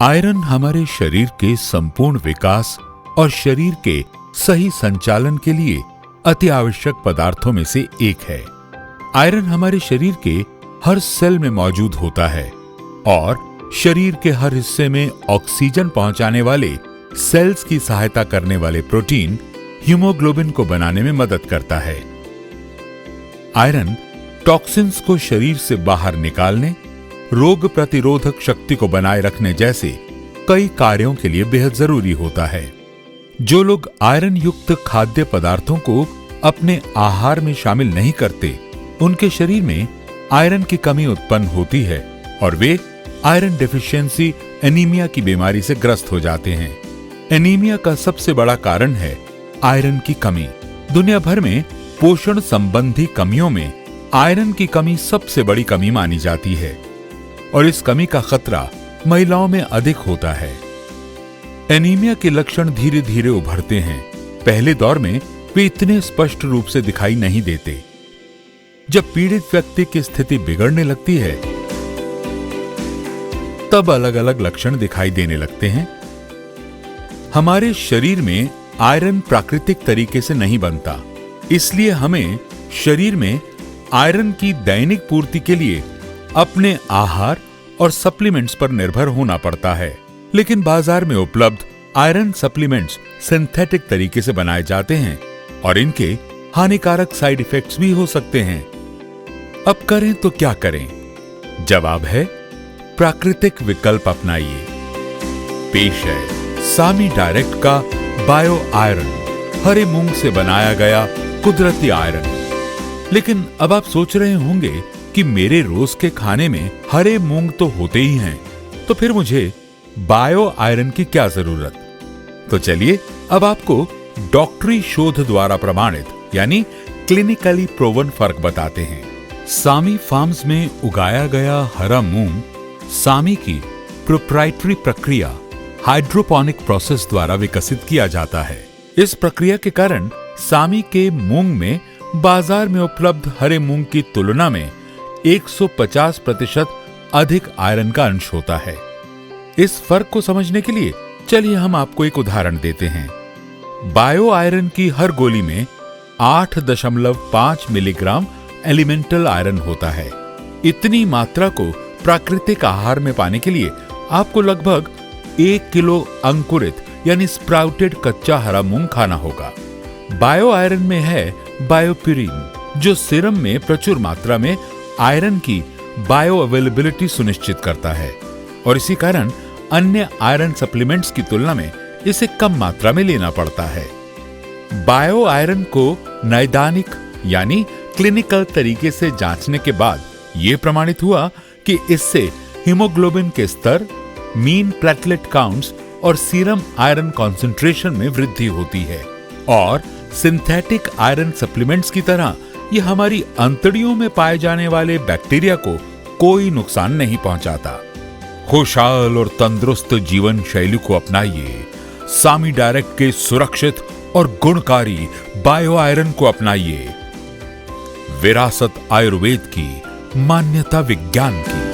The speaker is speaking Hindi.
आयरन हमारे शरीर के संपूर्ण विकास और शरीर के सही संचालन के लिए अति आवश्यक पदार्थों में से एक है। आयरन हमारे शरीर के हर सेल में मौजूद होता है और शरीर के हर हिस्से में ऑक्सीजन पहुंचाने वाले सेल्स की सहायता करने वाले प्रोटीन हीमोग्लोबिन को बनाने में मदद करता है। आयरन टॉक्सिन्स को शरीर से बाहर निकालने, रोग प्रतिरोधक शक्ति को बनाए रखने जैसे कई कार्यों के लिए बेहद जरूरी होता है। जो लोग आयरन युक्त खाद्य पदार्थों को अपने आहार में शामिल नहीं करते, उनके शरीर में आयरन की कमी उत्पन्न होती है और वे आयरन डेफिशिएंसी एनीमिया की बीमारी से ग्रस्त हो जाते हैं। एनीमिया का सबसे बड़ा कारण है आयरन की कमी। दुनिया भर में पोषण संबंधी कमियों में आयरन की कमी सबसे बड़ी कमी मानी जाती है और इस कमी का खतरा महिलाओं में अधिक होता है। एनीमिया के लक्षण धीरे धीरे उभरते हैं। पहले दौर में वे इतने स्पष्ट रूप से दिखाई नहीं देते। जब पीड़ित व्यक्ति की स्थिति बिगड़ने लगती है, तब अलग अलग लक्षण दिखाई देने लगते हैं। हमारे शरीर में आयरन प्राकृतिक तरीके से नहीं बनता, इसलिए हमें शरीर में आयरन की दैनिक पूर्ति के लिए अपने आहार और सप्लीमेंट्स पर निर्भर होना पड़ता है। लेकिन बाजार में उपलब्ध आयरन सप्लीमेंट्स सिंथेटिक तरीके से बनाए जाते हैं और इनके हानिकारक साइड इफेक्ट्स भी हो सकते हैं। अब करें तो क्या करें? जवाब है प्राकृतिक विकल्प अपनाइए। पेश है सामी डायरेक्ट का बायो आयरन, हरे मूंग से बनाया गया कुदरती आयरन। लेकिन अब आप सोच रहे होंगे कि मेरे रोज के खाने में हरे मूंग तो होते ही हैं, तो फिर मुझे बायो आयरन की क्या जरूरत? तो चलिए अब आपको डॉक्टरी शोध द्वारा प्रमाणित यानी क्लिनिकली प्रूवन फर्क बताते हैं। सामी फार्म्स में उगाया गया हरा मूंग सामी की प्रोप्राइटरी प्रक्रिया हाइड्रोपोनिक प्रोसेस द्वारा विकसित किया जाता है। इस प्रक्रिया के कारण सामी के मूंग में बाजार में उपलब्ध हरे मूंग की तुलना में 150% अधिक आयरन का अंश होता है। इस फर्क को समझने के लिए चलिए हम आपको एक उदाहरण देते हैं। बायो आयरन की हर गोली में 8.5 मिलीग्राम एलिमेंटल आयरन होता है। इतनी मात्रा को प्राकृतिक आहार में पाने के लिए आपको लगभग 1 किलो अंकुरित यानी स्प्राउटेड कच्चा हरा मूंग खाना होगा। बायो आयरन में है बायोप्यूरिन, जो सीरम में प्रचुर मात्रा में आयरन की बायो अवेलेबिलिटी सुनिश्चित करता है और इसी कारण अन्य आयरन सप्लीमेंट्स की तुलना में इसे कम मात्रा में लेना पड़ता है। बायो आयरन को नैदानिक यानी क्लिनिकल तरीके से जांचने के बाद यह प्रमाणित हुआ कि इससे हीमोग्लोबिन के स्तर, मीन प्लेटलेट काउंट्स और सीरम आयरन कॉन्सेंट्रेशन में वृद्धि होती है और सिंथेटिक आयरन सप्लीमेंट्स की तरह यह हमारी अंतड़ियों में पाए जाने वाले बैक्टीरिया को कोई नुकसान नहीं पहुंचाता। खुशहाल और तंदुरुस्त जीवन शैली को अपनाइए। सामी डायरेक्ट के सुरक्षित और गुणकारी बायो आयरन को अपनाइए। विरासत आयुर्वेद की, मान्यता विज्ञान की।